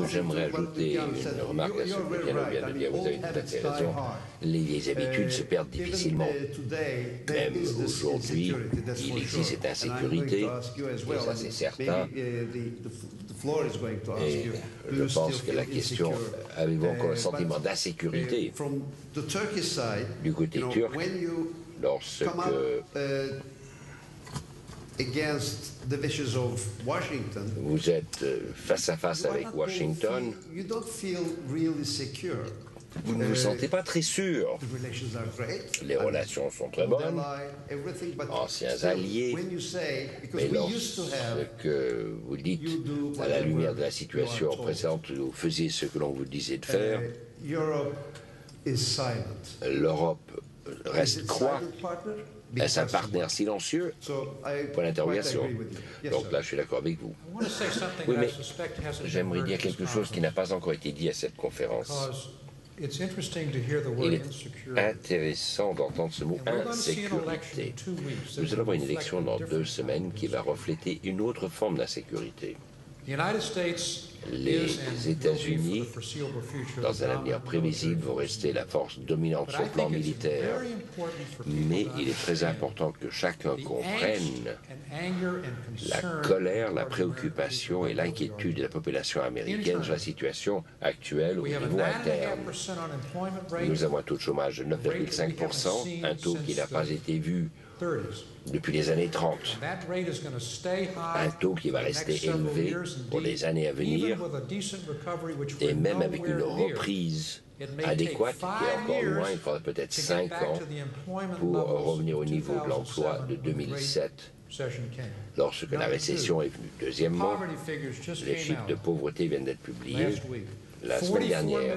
J'aimerais ajouter une remarque à ce que Piano vient de dire. Vous avez tout à fait raison. Les vieilles habitudes se perdent difficilement. Même aujourd'hui, il existe cette insécurité, et ça c'est certain. Et je pense que la question, avez-vous encore le sentiment d'insécurité du côté turc lorsque vous êtes face à face avec Washington, vous ne vous sentez pas très sûr. Les relations sont très bonnes, anciens alliés, mais lorsque vous dites, à la lumière de la situation présente, vous faisiez ce que l'on vous disait de faire, l'Europe reste quoi? Est-ce un partenaire silencieux? Pour l'interrogation. Donc là, je suis d'accord avec vous. Oui, mais j'aimerais dire quelque chose qui n'a pas encore été dit à cette conférence. Il est intéressant d'entendre ce mot insécurité. Nous allons avoir une élection dans 2 semaines qui va refléter une autre forme d'insécurité. Les États-Unis, dans un avenir prévisible, vont rester la force dominante sur le plan militaire, mais il est très important que chacun comprenne la colère, la préoccupation et l'inquiétude de la population américaine sur la situation actuelle au niveau interne. Nous avons un taux de chômage de 9,5%, un taux qui n'a pas été vu depuis les années 30. Un taux qui va rester élevé pour les années à venir, et même avec une reprise adéquate, qui est encore loin, il faudra peut-être 5 ans pour revenir au niveau de l'emploi de 2007, lorsque la récession est venue. Deuxièmement, les chiffres de pauvreté viennent d'être publiés. La semaine dernière,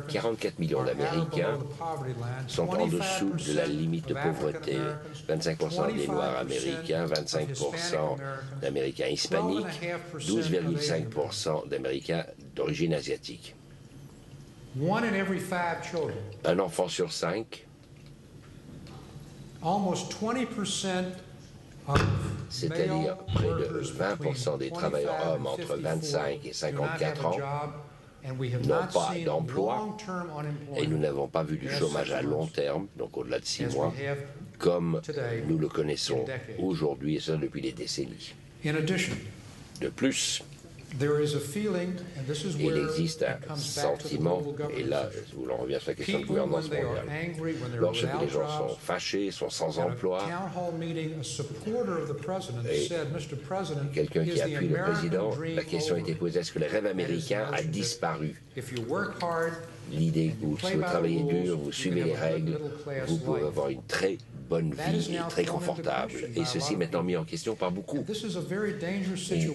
44 millions d'Américains sont en dessous de la limite de pauvreté. 25% des Noirs américains, 25% d'Américains hispaniques, 12,5% d'Américains d'origine asiatique. Un enfant sur 5, c'est-à-dire près de 20% des travailleurs hommes entre 25 et 54 ans, n'ont pas d'emploi, et nous n'avons pas vu du chômage à long terme, donc au-delà de 6 mois, comme nous le connaissons aujourd'hui, et ça depuis des décennies. De plus, il existe un sentiment, et là, on revient sur la question de gouvernance mondiale. Lorsque les gens sont fâchés, sont sans emploi, et quelqu'un qui appuie le président, la question a été posée, est-ce que le rêve américain a disparu? L'idée que si vous travaillez dur, vous suivez les règles, vous pouvez avoir une très bonne vie et très confortable. Et ceci est maintenant mis en question par beaucoup. Et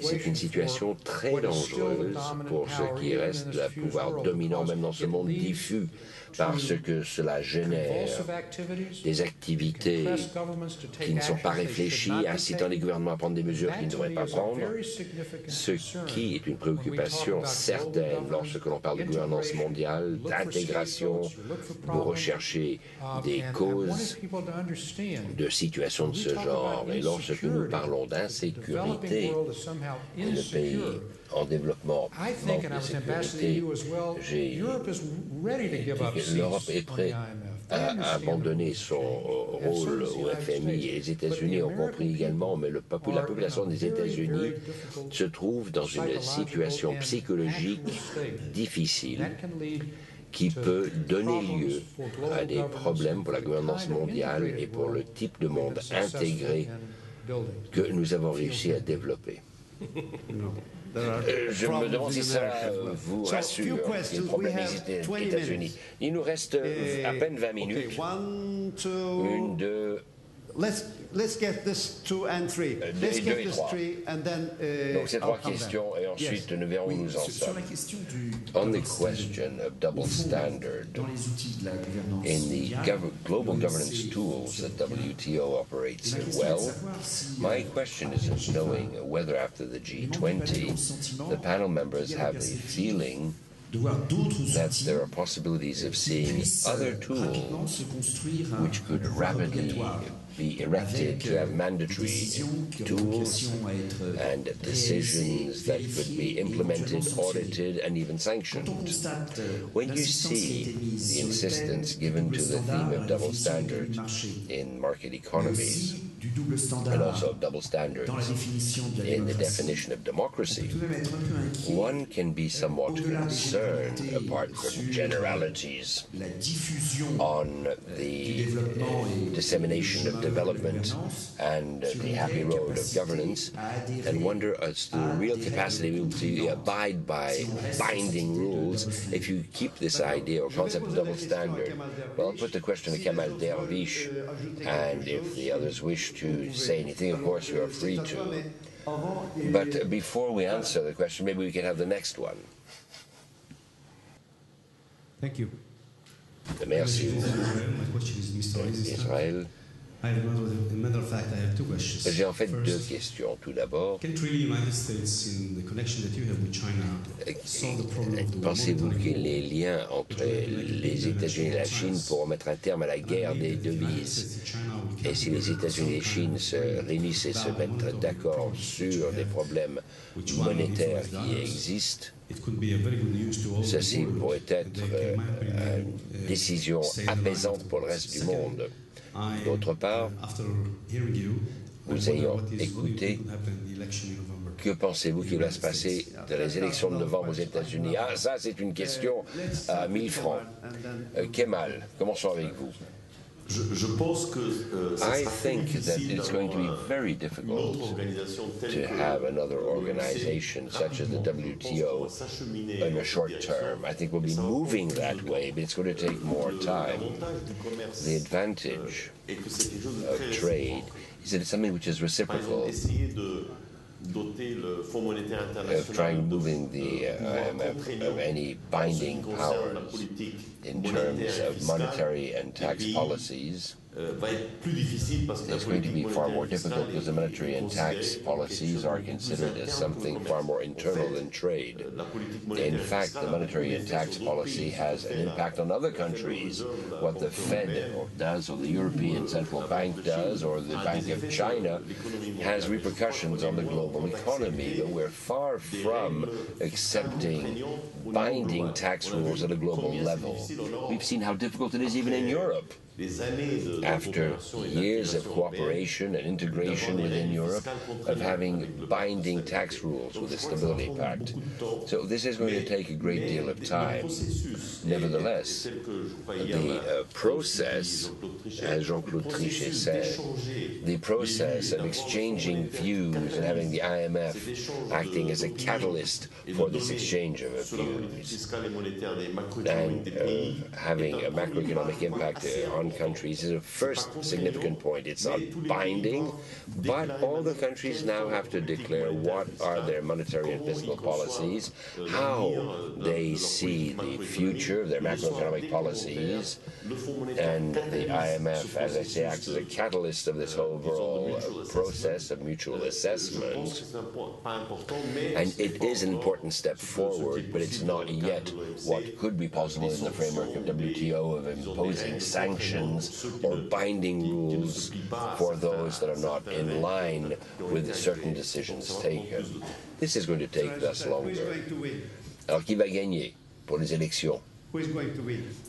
c'est une situation très dangereuse pour ce qui reste le pouvoir dominant, même dans ce monde diffus, parce que cela génère des activités qui ne sont pas réfléchies, incitant les gouvernements à prendre des mesures qu'ils ne devraient pas prendre, ce qui est une préoccupation certaine lorsque l'on parle de gouvernance mondiale, d'intégration. Vous recherchez des causes de situations de ce genre. Et lorsque nous parlons d'insécurité, et le pays en développement manque de sécurité, j'ai dit que l'Europe est prête à abandonner son rôle au FMI, et les États-Unis ont compris également, mais la population des États-Unis se trouve dans une situation psychologique difficile qui peut donner lieu à des problèmes pour la gouvernance mondiale et pour le type de monde intégré que nous avons réussi à développer. Je me demande si ça vous rassure, les problèmes des États-Unis. Il nous reste à peine 20 minutes. Une, deux... Let's get this 2 and 3. Let's get this 3 and then donc ces 3 questions et ensuite nous verrons où nous en sommes. On the question of double standard in the global governance tools that WTO operates well, my question is knowing whether after the G20 the panel members have a feeling that there are possibilities of seeing other tools which could rapidly be erected to have mandatory tools and decisions that could be implemented, audited, and even sanctioned. When you see the insistence given to the theme of double standards in market economies, and also double standards in the definition of democracy, one can be somewhat concerned, apart from generalities, on the dissemination of development and the happy road of governance, and wonder as to the real capacity to abide by binding rules if you keep this idea or concept of double standard. Well, I'll put the question to Kemal Dervish, and if the others wish to say anything, of course, you are free to. But before we answer the question, maybe we can have the next one. Thank you. Merci. My question is Mr. Israël. Matter of fact, I have two questions. J'ai en fait deux questions. Tout d'abord, pensez-vous que les liens entre les États-Unis et la Chine pourront mettre un terme à la guerre des devises? Et si les États-Unis et la Chine se réunissent et se mettent d'accord sur des problèmes monétaires qui existent, ceci pourrait être une décision apaisante pour le reste du monde. D'autre part, vous ayant écouté, que pensez-vous qu'il va se passer dans les élections de novembre aux États-Unis? Ah, ça, c'est une question à 1000 francs. Kemal, commençons avec vous. I think that it's going to be very difficult to have another organization such as the WTO in a short term. I think we'll be moving that way, but it's going to take more time. The advantage of trade is that it's something which is reciprocal. Of trying moving the IMF of any binding powers in terms of monetary and tax policies is going to be far more difficult because the monetary and tax policies are considered as something far more internal than trade. In fact, the monetary and tax policy has an impact on other countries. What the Fed does, or the European Central Bank does, or the Bank of China has repercussions on the global economy, but we're far from accepting binding tax rules at a global level. We've seen how difficult it is even in Europe. After years of cooperation and integration within Europe, of having binding tax rules with the Stability Pact. So this is going to take a great deal of time. Nevertheless, the process, as Jean-Claude Trichet said, the process of exchanging views and having the IMF acting as a catalyst for this exchange of views and having a macroeconomic impact on countries is a first significant point. It's not binding, but all the countries now have to declare what are their monetary and fiscal policies, how they see the future of their macroeconomic policies, and the IMF, as I say, acts as a catalyst of this overall process of mutual assessment. And it is an important step forward, but it's not yet what could be possible in the framework of WTO of imposing sanctions or binding rules for those that are not in line with certain decisions taken. This is going to take thus longer. Alors, qui va gagner pour les élections?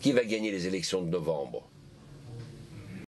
Qui va gagner les élections de novembre?